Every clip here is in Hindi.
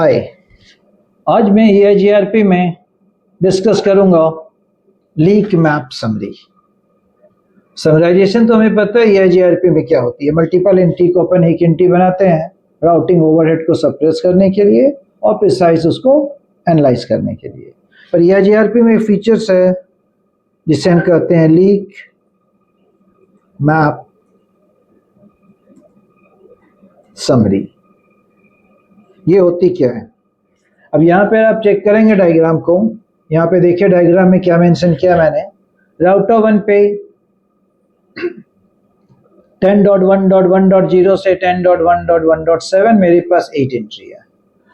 हाय, आज मैं EIGRP में डिस्कस करूंगा लीक मैप समरी। समराइजेशन तो हमें पता है EIGRP में क्या होती है। मल्टीपल एंट्री को अपन एक एंट्री बनाते हैं राउटिंग ओवरहेड को सप्रेस करने के लिए और प्रिसाइज उसको एनालाइज करने के लिए। पर EIGRP में फीचर्स है जिसे हम कहते हैं लीक मैप समरी। ये होती क्या है? अब यहाँ पे आप चेक करेंगे डायग्राम को। यहाँ पे देखिए डायग्राम में क्या मेंशन किया मैंने। राउटर 1 पे 10.1.1.0 से 10.1.1.7 मेरे पास 8 एंट्री है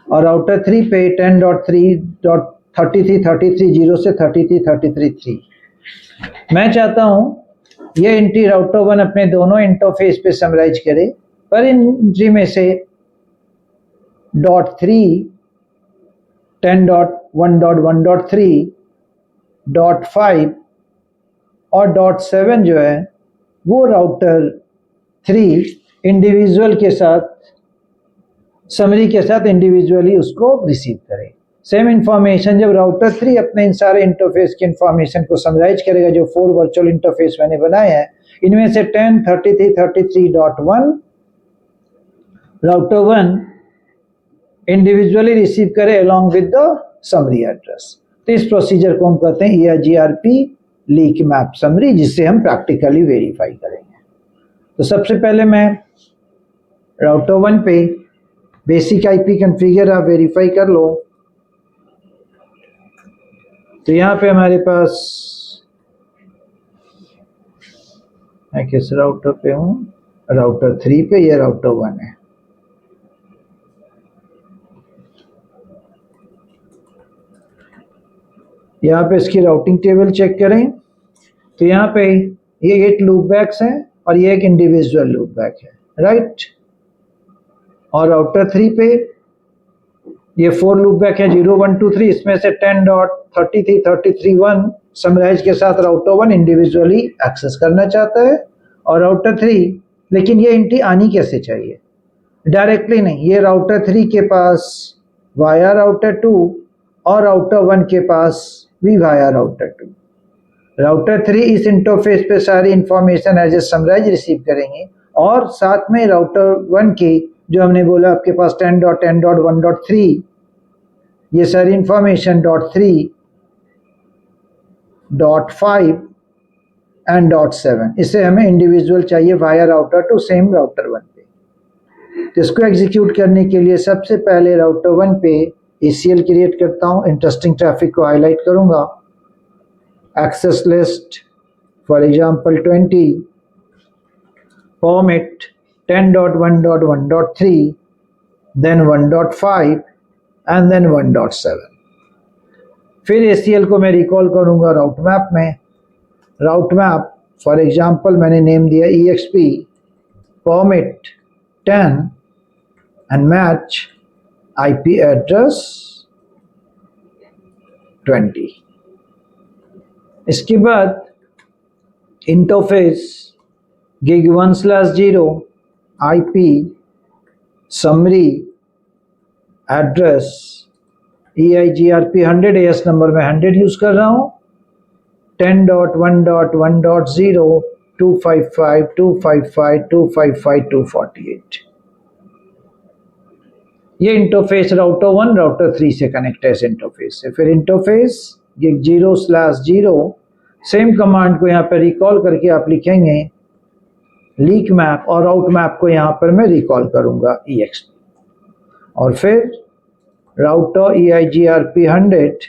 और राउटर 3 पे 10.3.33.33.0 से 33.33.3। मैं चाहता हूँ ये एंट्री राउटर 1 अपने दोनों इंटरफेस पे समराइज करे, पर इन एंट्री में से .3 10.1.1.3 .5 और .7 जो है वो राउटर 3 इंडिविजुअल के साथ समरी के साथ इंडिविजुअली उसको रिसीव करे। सेम इंफॉर्मेशन जब राउटर 3 अपने इन सारे इंटरफेस की इंफॉर्मेशन को समराइज करेगा, जो 4 वर्चुअल इंटरफेस मैंने बनाए हैं, इनमें से 10.33.33.1 राउटर 1 इंडिविजुअली रिसीव करे along with the summary address. तो इस प्रोसीजर को हम कहते हैं EIGRP लीक मैप समरी, जिससे हम प्रैक्टिकली वेरीफाई करेंगे। तो सबसे पहले मैं राउटर 1 पे बेसिक IP कॉन्फ़िगर आप वेरीफाई कर लो। तो यहाँ पे हमारे पास मैं किस राउटर पे हूँ? राउटर 3 पे, ये राउटर 1 है। यहाँ पे इसकी राउटिंग टेबल चेक करें तो यहाँ पे ये 8 लूप बैक्स हैं और ये एक इंडिविजुअल लूप बैक है, राइट। और राउटर 3 पे ये 4 लूप बैक है 0 1 2 3। इसमें से 10.33.33.1 समराइज के साथ राउटर 1 इंडिविजुअली एक्सेस करना चाहता है और राउटर 3, लेकिन ये एंट्री आनी कैसे चाहिए? डायरेक्टली नहीं, ये राउटर 3 के पास वाया राउटर 2 और राउटर 1 के पास भी वाया राउटर 2। राउटर 3 इस इंटरफेस पे सारी information as a summarise receive करेंगे और साथ में राउटर 1 की जो हमने बोला आपके पास 10.10.1.3, ये सारी इंफॉर्मेशन .3 .5 एंड .7, इसे हमें इंडिविजुअल चाहिए वाया राउटर 2 सेम राउटर 1 पे। तो इसको एग्जीक्यूट करने के लिए सबसे पहले राउटर 1 पे ACL क्रिएट करता हूँ। इंटरेस्टिंग ट्रैफिक को हाईलाइट करूंगा। Access list for example 20, format 10.1.1.3, then 1.5 and then 1.7। फिर ACL को मैं रिकॉल करूंगा राउट मैप में। राउट मैप फॉर एग्जांपल मैंने नेम दिया EXP, format 10 and match IP address 20। इसके बाद interface gig 1/0 IP summary address EIGRP 100 AS number में 100 यूज कर रहा हूँ। 10.1.1.0 255 255 255 248। ये इंटरफेस राउटर 1 राउटर 3 से कनेक्ट है इस इंटरफेस से। फिर इंटरफेस gig 0/0 सेम कमांड को यहाँ पर रिकॉल करके आप लिखेंगे लीक मैप और राउट मैप को यहाँ पर मैं रिकॉल करूंगा EXP। और फिर router EIGRP 100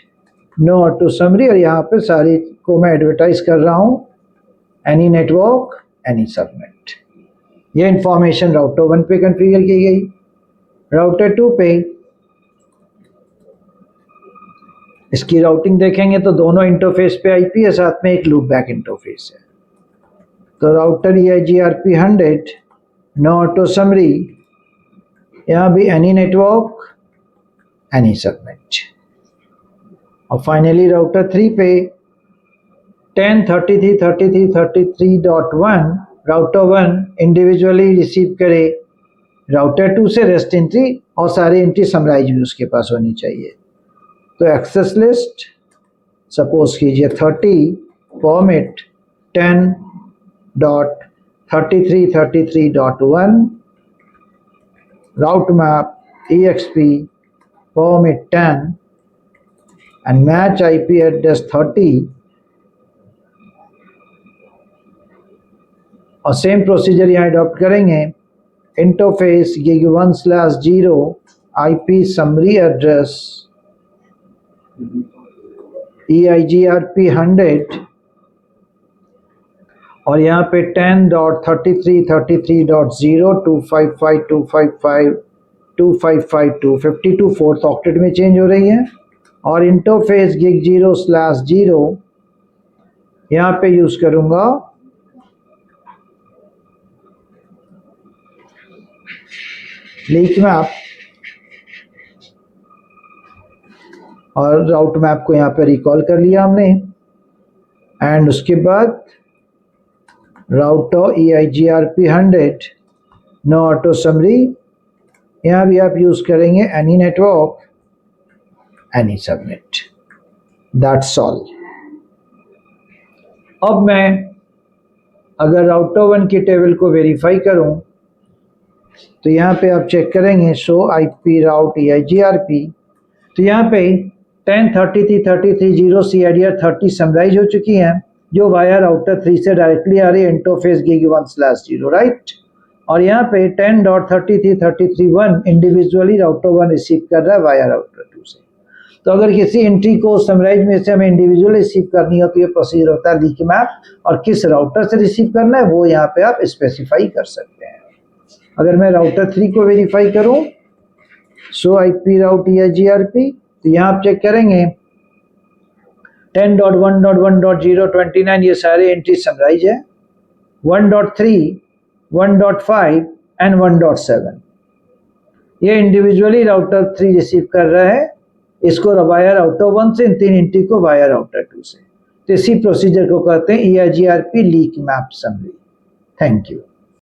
no auto summary, और यहाँ पे सारी को मैं एडवर्टाइज कर रहा हूँ एनी नेटवर्क एनी सबनेट। ये इंफॉर्मेशन राउटर 1 पे कॉन्फ़िगर की गई। राउटर 2 पे इसकी राउटिंग देखेंगे तो दोनों इंटरफेस पे IP है, साथ में एक लूप बैक इंटरफेस है। तो router EIGRP 100 no auto summary, यहाँ भी एनी नेटवर्क एनी सबनेट। और फाइनली राउटर 3 पे 10.33.33.33.1 राउटर 1 इंडिविजुअली रिसीव करे राउटर 2 से रेस्ट एंट्री और सारी एंट्री समराइज भी उसके पास होनी चाहिए। तो एक्सेस लिस्ट सपोज कीजिए 30 format 10.3333.1 route map exp format 10 and match IP address 30 और सेम प्रोसीजर यहाँ अडॉप्ट करेंगे। Interface gig1/0 IP summary address EIGRP 100 और यहाँ पे 10.3333.0 255.255.255.2 52 फोर्थ ऑक्टेट में चेंज हो रही है। और इंटरफेस gig0/0 यहाँ पे यूज करूंगा लीक मैप और राउट मैप को यहाँ पे रिकॉल कर लिया हमने। एंड उसके बाद router EIGRP 100 no auto summary, यहाँ भी आप यूज करेंगे any network any submit, that's all. अब मैं अगर राउटर 1 की टेबल को वेरीफाई करूं तो यहाँ पे आप चेक करेंगे शो IP राउट EIGRP, तो यहाँ पे 10.33.33.0 CIDR 30 समराइज हो चुकी हैं जो वाया राउटर 3 से डायरेक्टली आ रही है इंटरफेस gig1/0 राइट। और यहाँ पे 10.33.33.1 इंडिविजुअली राउटर 1 रिसीव कर रहा है वाया राउटर 2 से। तो अगर किसी एंट्री को समराइज में से हमें इंडिविजुअल रिसीव करनी हो तो ये प्रोसीजर होता है लीक मैप, और किस राउटर से रिसीव करना है वो यहाँ पे आप स्पेसिफाई कर सकते हैं। अगर मैं राउटर 3 को वेरीफाई करूं सो IP राउट EIGRP, तो यहाँ आप चेक करेंगे 10.1.1.0.29 ये सारे एंट्री समराइज है, 1.3 1.5 एंड 1.7 ये इंडिविजुअली राउटर 3 रिसीव कर रहा है इसको वाया राउटर 1 से, इन 3 एंट्री को वाया राउटर 2 से। तो इसी प्रोसीजर को कहते हैं EIGRP leak map summary. Thank you.